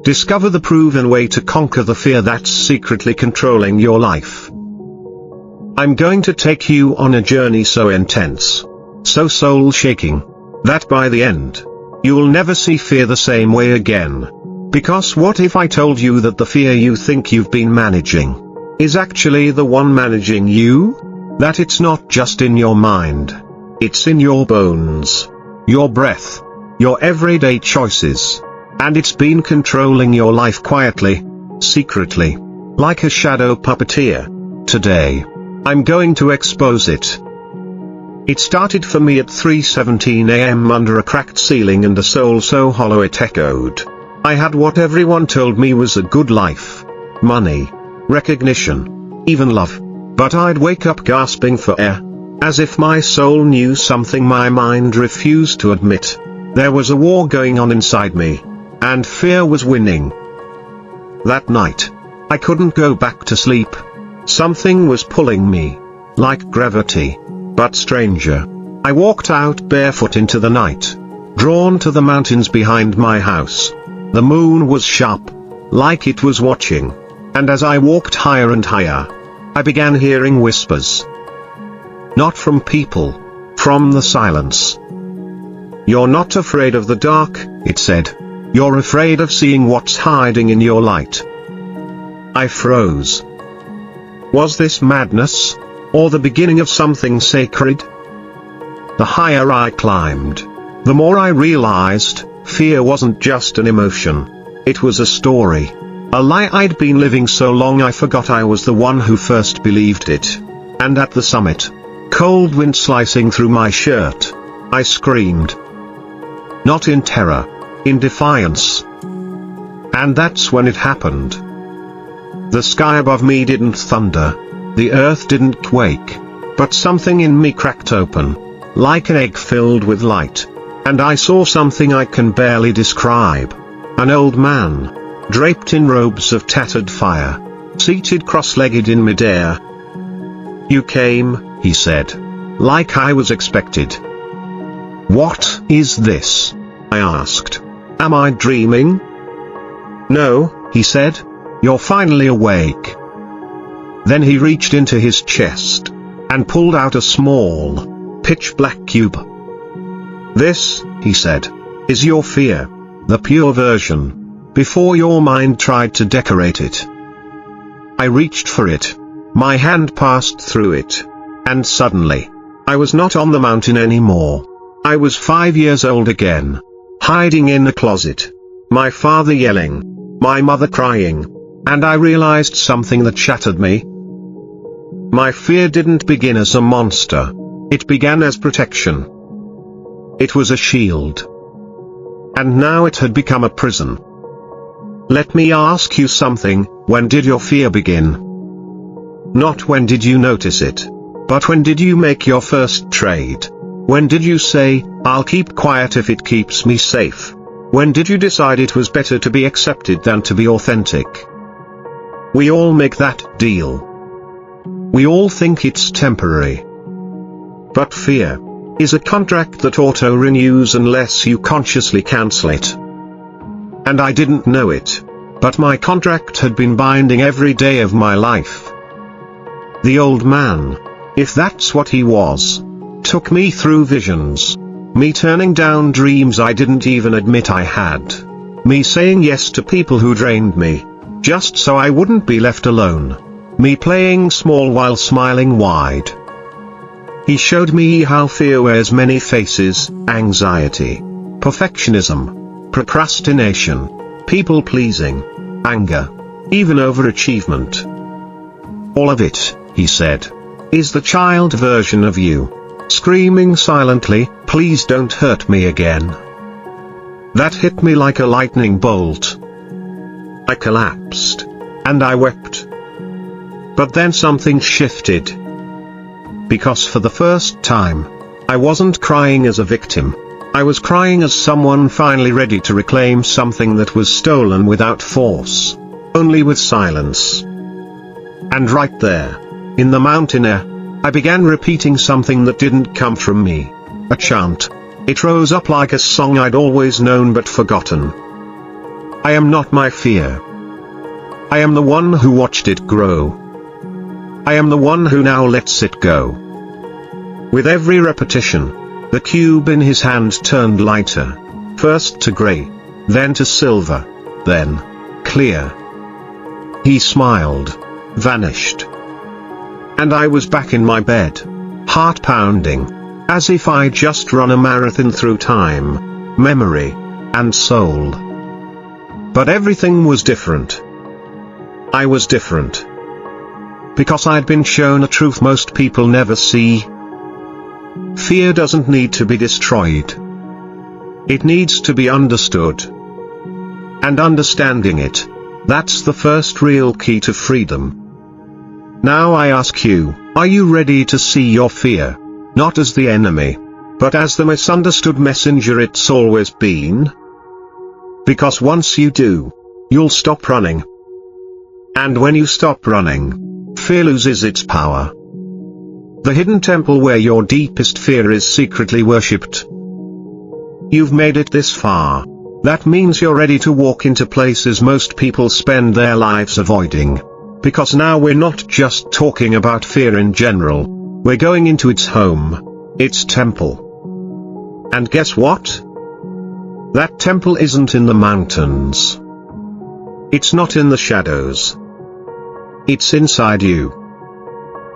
Discover the proven way to conquer the fear that's secretly controlling your life. I'm going to take you on a journey so intense, so soul-shaking, that by the end, you'll never see fear the same way again. Because what if I told you that the fear you think you've been managing is actually the one managing you? That it's not just in your mind. It's in your bones, your breath, your everyday choices. And it's been controlling your life quietly, secretly, like a shadow puppeteer. Today, I'm going to expose it. It started for me at 3:17 a.m. under a cracked ceiling and a soul so hollow it echoed. I had what everyone told me was a good life. Money, recognition, even love. But I'd wake up gasping for air. As if my soul knew something my mind refused to admit. There was a war going on inside me. And fear was winning. That night, I couldn't go back to sleep. Something was pulling me, like gravity, but stranger. I walked out barefoot into the night, drawn to the mountains behind my house. The moon was sharp, like it was watching. And as I walked higher and higher, I began hearing whispers. Not from people, from the silence. You're not afraid of the dark, it said. You're afraid of seeing what's hiding in your light. I froze. Was this madness, or the beginning of something sacred? The higher I climbed, the more I realized, fear wasn't just an emotion. It was a story. A lie I'd been living so long I forgot I was the one who first believed it. And at the summit, cold wind slicing through my shirt, I screamed. Not in terror. In defiance. And that's when it happened. The sky above me didn't thunder, the earth didn't quake, but something in me cracked open, like an egg filled with light, and I saw something I can barely describe. An old man, draped in robes of tattered fire, seated cross-legged in midair. You came, he said, like I was expected. What is this? I asked. Am I dreaming? No, he said. You're finally awake. Then he reached into his chest and pulled out a small, pitch-black cube. This, he said, is your fear, the pure version, before your mind tried to decorate it. I reached for it. My hand passed through it. And suddenly, I was not on the mountain anymore. I was 5 years old again. Hiding in a closet. My father yelling. My mother crying. And I realized something that shattered me. My fear didn't begin as a monster. It began as protection. It was a shield. And now it had become a prison. Let me ask you something, when did your fear begin? Not when did you notice it, but when did you make your first trade? When did you say, I'll keep quiet if it keeps me safe? When did you decide it was better to be accepted than to be authentic? We all make that deal. We all think it's temporary. But fear is a contract that auto-renews unless you consciously cancel it. And I didn't know it, but my contract had been binding every day of my life. The old man, if that's what he was, took me through visions. Me turning down dreams I didn't even admit I had. Me saying yes to people who drained me, just so I wouldn't be left alone. Me playing small while smiling wide. He showed me how fear wears many faces: anxiety, perfectionism, procrastination, people-pleasing, anger, even overachievement. All of it, he said, is the child version of you. Screaming silently, please don't hurt me again. That hit me like a lightning bolt. I collapsed. And I wept. But then something shifted. Because for the first time, I wasn't crying as a victim. I was crying as someone finally ready to reclaim something that was stolen without force. Only with silence. And right there, in the mountain air, I began repeating something that didn't come from me. A chant. It rose up like a song I'd always known but forgotten. I am not my fear. I am the one who watched it grow. I am the one who now lets it go. With every repetition, the cube in his hand turned lighter, first to grey, then to silver, then clear. He smiled, vanished. And I was back in my bed, heart pounding, as if I'd just run a marathon through time, memory, and soul. But everything was different. I was different. Because I'd been shown a truth most people never see. Fear doesn't need to be destroyed. It needs to be understood. And understanding it, that's the first real key to freedom. Now I ask you, are you ready to see your fear, not as the enemy, but as the misunderstood messenger it's always been? Because once you do, you'll stop running. And when you stop running, fear loses its power. The hidden temple where your deepest fear is secretly worshipped. You've made it this far. That means you're ready to walk into places most people spend their lives avoiding. Because now we're not just talking about fear in general. We're going into its home, its temple. And guess what? That temple isn't in the mountains. It's not in the shadows. It's inside you.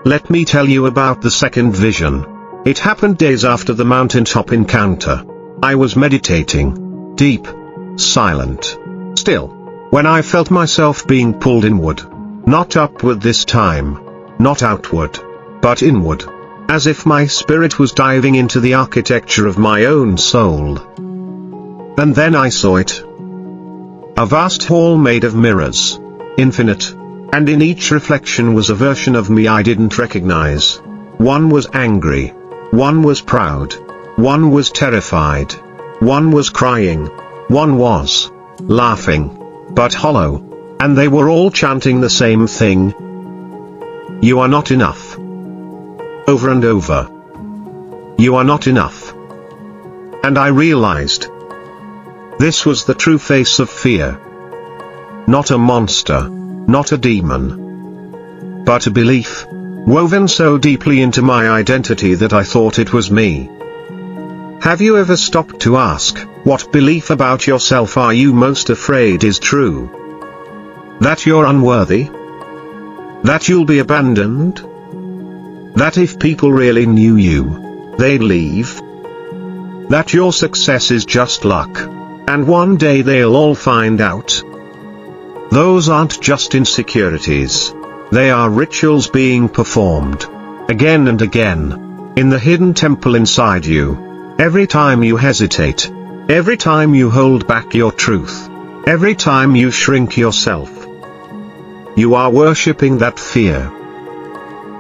Let me tell you about the second vision. It happened days after the mountaintop encounter. I was meditating, deep, silent, still, when I felt myself being pulled inward. Not upward this time, not outward, but inward, as if my spirit was diving into the architecture of my own soul. And then I saw it. A vast hall made of mirrors, infinite, and in each reflection was a version of me I didn't recognize. One was angry, one was proud, one was terrified, one was crying, one was laughing, but hollow. And they were all chanting the same thing. You are not enough. Over and over. You are not enough. And I realized. This was the true face of fear. Not a monster, not a demon. But a belief, woven so deeply into my identity that I thought it was me. Have you ever stopped to ask, what belief about yourself are you most afraid is true? That you're unworthy? That you'll be abandoned? That if people really knew you, they'd leave? That your success is just luck, and one day they'll all find out? Those aren't just insecurities. They are rituals being performed, again and again, in the hidden temple inside you. Every time you hesitate, every time you hold back your truth, every time you shrink yourself, you are worshipping that fear.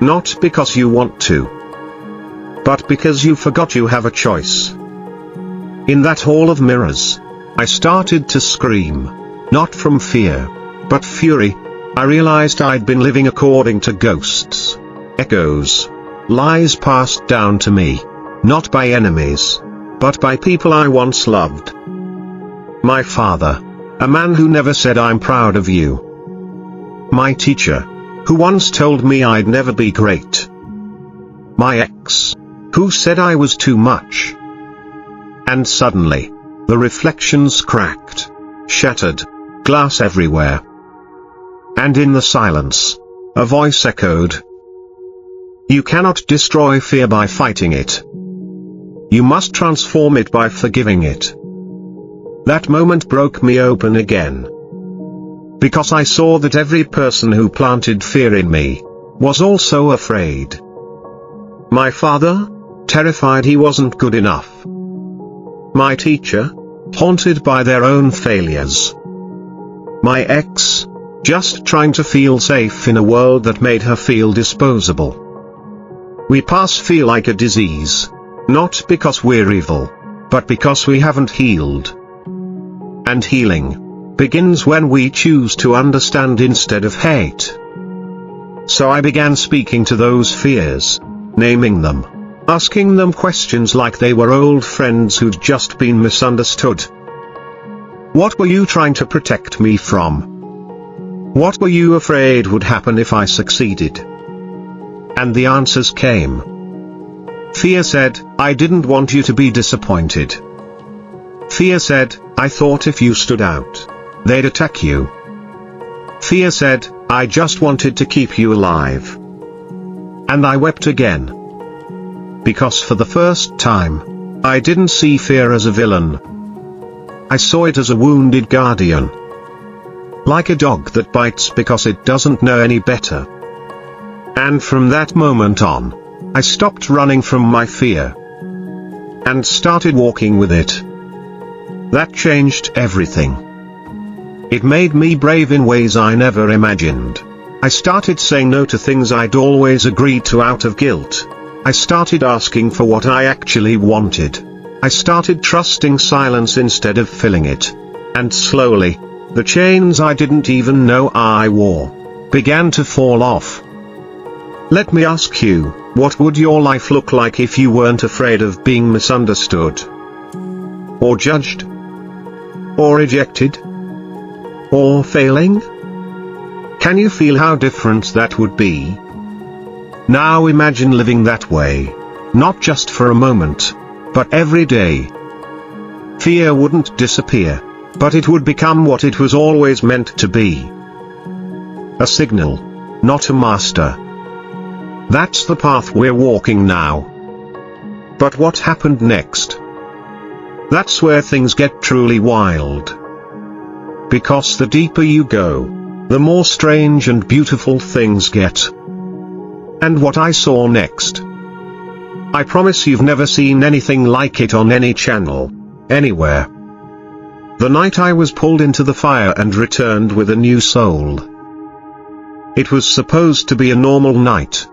Not because you want to, but because you forgot you have a choice. In that hall of mirrors, I started to scream, not from fear, but fury. I realized I'd been living according to ghosts, echoes, lies passed down to me, not by enemies, but by people I once loved. My father, a man who never said I'm proud of you. My teacher, who once told me I'd never be great. My ex, who said I was too much. And suddenly, the reflections cracked, shattered, glass everywhere. And in the silence, a voice echoed. You cannot destroy fear by fighting it. You must transform it by forgiving it. That moment broke me open again. Because I saw that every person who planted fear in me was also afraid. My father, terrified he wasn't good enough. My teacher, haunted by their own failures. My ex, just trying to feel safe in a world that made her feel disposable. We pass fear like a disease, not because we're evil, but because we haven't healed. And healing begins when we choose to understand instead of hate. So I began speaking to those fears, naming them, asking them questions like they were old friends who'd just been misunderstood. What were you trying to protect me from? What were you afraid would happen if I succeeded? And the answers came. Fear said, I didn't want you to be disappointed. Fear said, I thought if you stood out, they'd attack you. Fear said, I just wanted to keep you alive. And I wept again. Because for the first time, I didn't see fear as a villain. I saw it as a wounded guardian. Like a dog that bites because it doesn't know any better. And from that moment on, I stopped running from my fear. And started walking with it. That changed everything. It made me brave in ways I never imagined. I started saying no to things I'd always agreed to out of guilt. I started asking for what I actually wanted. I started trusting silence instead of filling it. And slowly, the chains I didn't even know I wore began to fall off. Let me ask you, what would your life look like if you weren't afraid of being misunderstood? Or judged? Or rejected? Or failing? Can you feel how different that would be? Now imagine living that way. Not just for a moment, but every day. Fear wouldn't disappear, but it would become what it was always meant to be. A signal, not a master. That's the path we're walking now. But what happened next? That's where things get truly wild. Because the deeper you go, the more strange and beautiful things get. And what I saw next, I promise you've never seen anything like it on any channel, anywhere. The night I was pulled into the fire and returned with a new soul. It was supposed to be a normal night.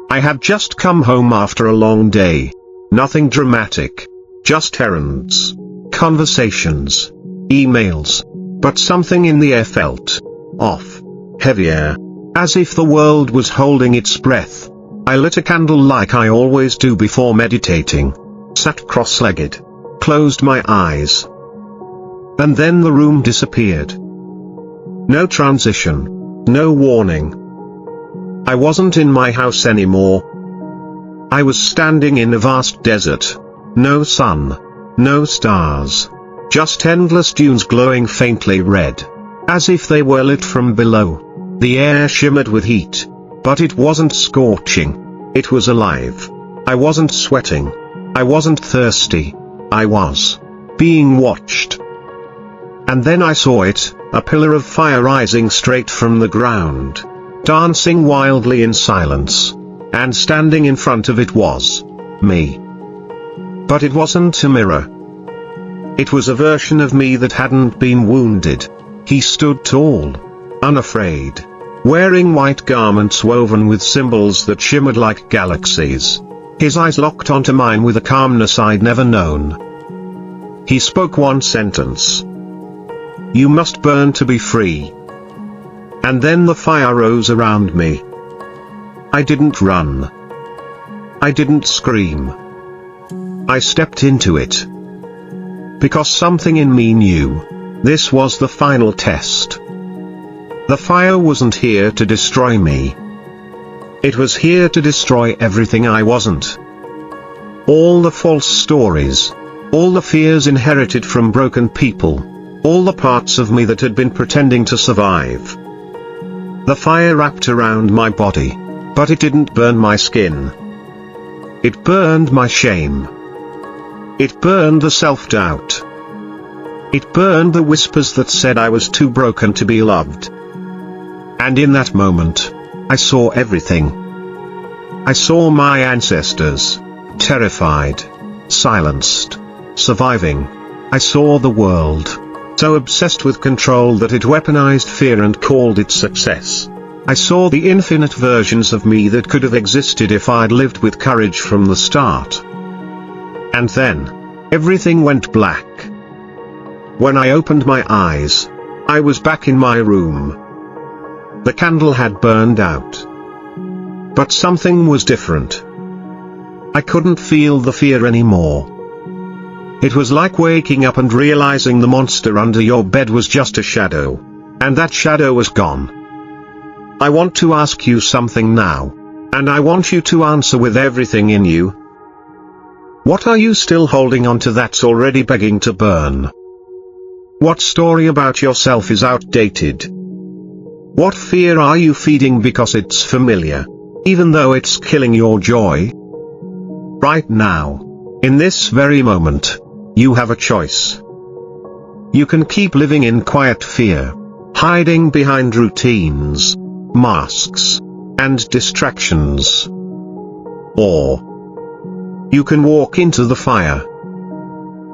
I had just come home after a long day. Nothing dramatic. Just errands, conversations, emails. But something in the air felt off, heavier, as if the world was holding its breath. I lit a candle like I always do before meditating, sat cross-legged, closed my eyes. And then the room disappeared. No transition, no warning. I wasn't in my house anymore. I was standing in a vast desert. No sun, no stars. Just endless dunes glowing faintly red. As if they were lit from below. The air shimmered with heat. But it wasn't scorching. It was alive. I wasn't sweating. I wasn't thirsty. I was being watched. And then I saw it, a pillar of fire rising straight from the ground. Dancing wildly in silence. And standing in front of it was me. But it wasn't a mirror. It was a version of me that hadn't been wounded. He stood tall, unafraid, wearing white garments woven with symbols that shimmered like galaxies. His eyes locked onto mine with a calmness I'd never known. He spoke one sentence. You must burn to be free. And then the fire rose around me. I didn't run. I didn't scream. I stepped into it. Because something in me knew, this was the final test. The fire wasn't here to destroy me. It was here to destroy everything I wasn't. All the false stories, all the fears inherited from broken people, all the parts of me that had been pretending to survive. The fire wrapped around my body, but it didn't burn my skin. It burned my shame. It burned the self-doubt. It burned the whispers that said I was too broken to be loved. And in that moment, I saw everything. I saw my ancestors, terrified, silenced, surviving. I saw the world, so obsessed with control that it weaponized fear and called it success. I saw the infinite versions of me that could have existed if I'd lived with courage from the start. And then, everything went black. When I opened my eyes, I was back in my room. The candle had burned out. But something was different. I couldn't feel the fear anymore. It was like waking up and realizing the monster under your bed was just a shadow. And that shadow was gone. I want to ask you something now. And I want you to answer with everything in you. What are you still holding on to that's already begging to burn? What story about yourself is outdated? What fear are you feeding because it's familiar, even though it's killing your joy? Right now, in this very moment, you have a choice. You can keep living in quiet fear, hiding behind routines, masks, and distractions. Or you can walk into the fire.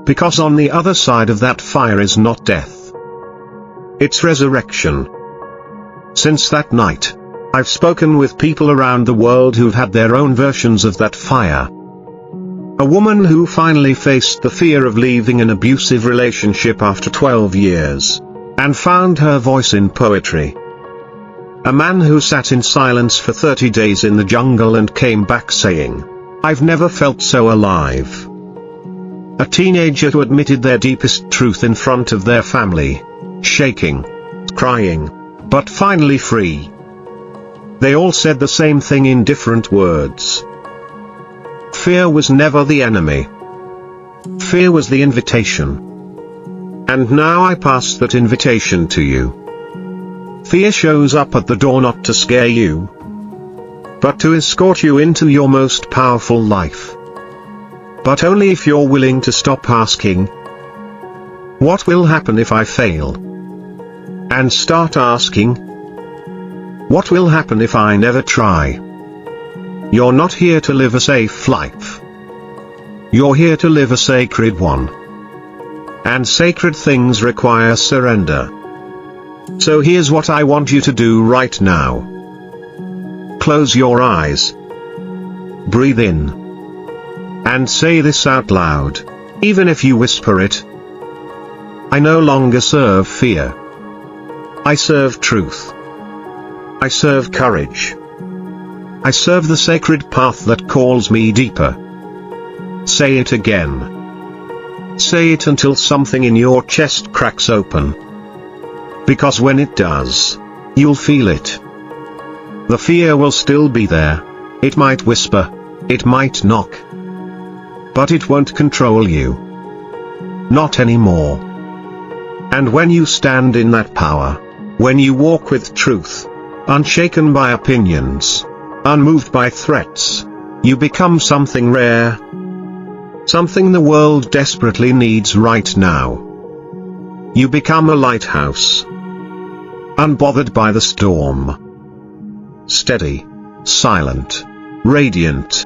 Because on the other side of that fire is not death. It's resurrection. Since that night, I've spoken with people around the world who've had their own versions of that fire. A woman who finally faced the fear of leaving an abusive relationship after 12 years, and found her voice in poetry. A man who sat in silence for 30 days in the jungle and came back saying, "I've never felt so alive." A teenager who admitted their deepest truth in front of their family, shaking, crying, but finally free. They all said the same thing in different words. Fear was never the enemy. Fear was the invitation. And now I pass that invitation to you. Fear shows up at the door not to scare you, but to escort you into your most powerful life. But only if you're willing to stop asking, "What will happen if I fail?" and start asking, "What will happen if I never try?" You're not here to live a safe life. You're here to live a sacred one. And sacred things require surrender. So here's what I want you to do right now. Close your eyes. Breathe in. And say this out loud, even if you whisper it. I no longer serve fear. I serve truth. I serve courage. I serve the sacred path that calls me deeper. Say it again. Say it until something in your chest cracks open. Because when it does, you'll feel it. The fear will still be there. It might whisper, it might knock. But it won't control you. Not anymore. And when you stand in that power, when you walk with truth, unshaken by opinions, unmoved by threats, you become something rare. Something the world desperately needs right now. You become a lighthouse. Unbothered by the storm. Steady, silent, radiant.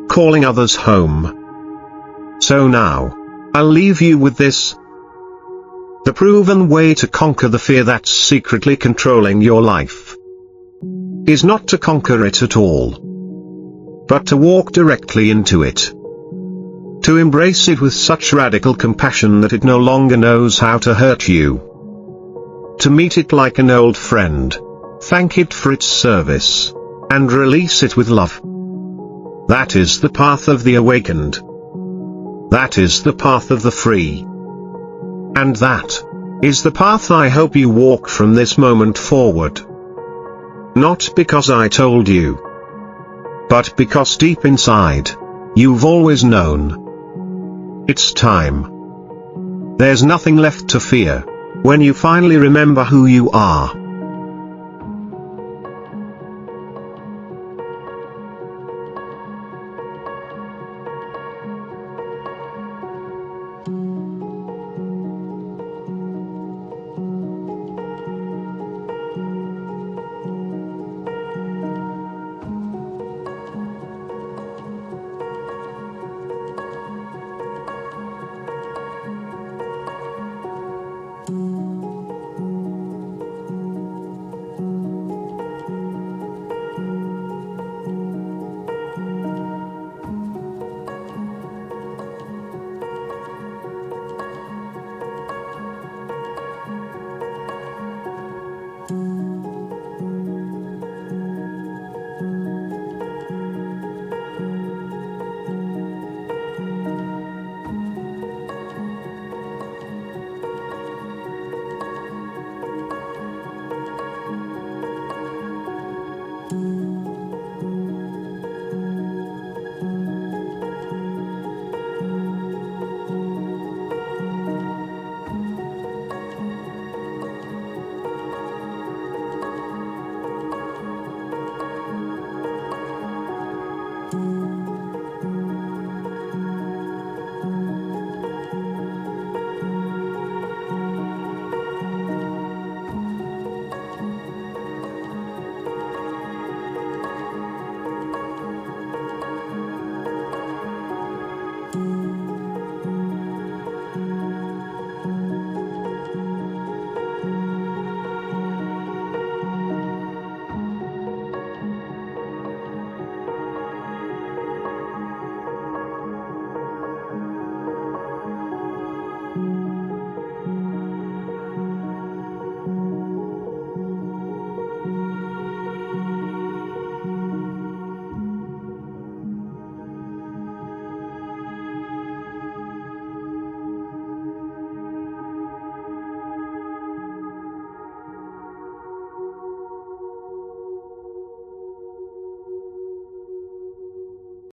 Calling others home. So now, I'll leave you with this. The proven way to conquer the fear that's secretly controlling your life is not to conquer it at all, but to walk directly into it. To embrace it with such radical compassion that it no longer knows how to hurt you. To meet it like an old friend, thank it for its service, and release it with love. That is the path of the awakened. That is the path of the free. And that is the path I hope you walk from this moment forward. Not because I told you, but because deep inside, you've always known. It's time. There's nothing left to fear, when you finally remember who you are.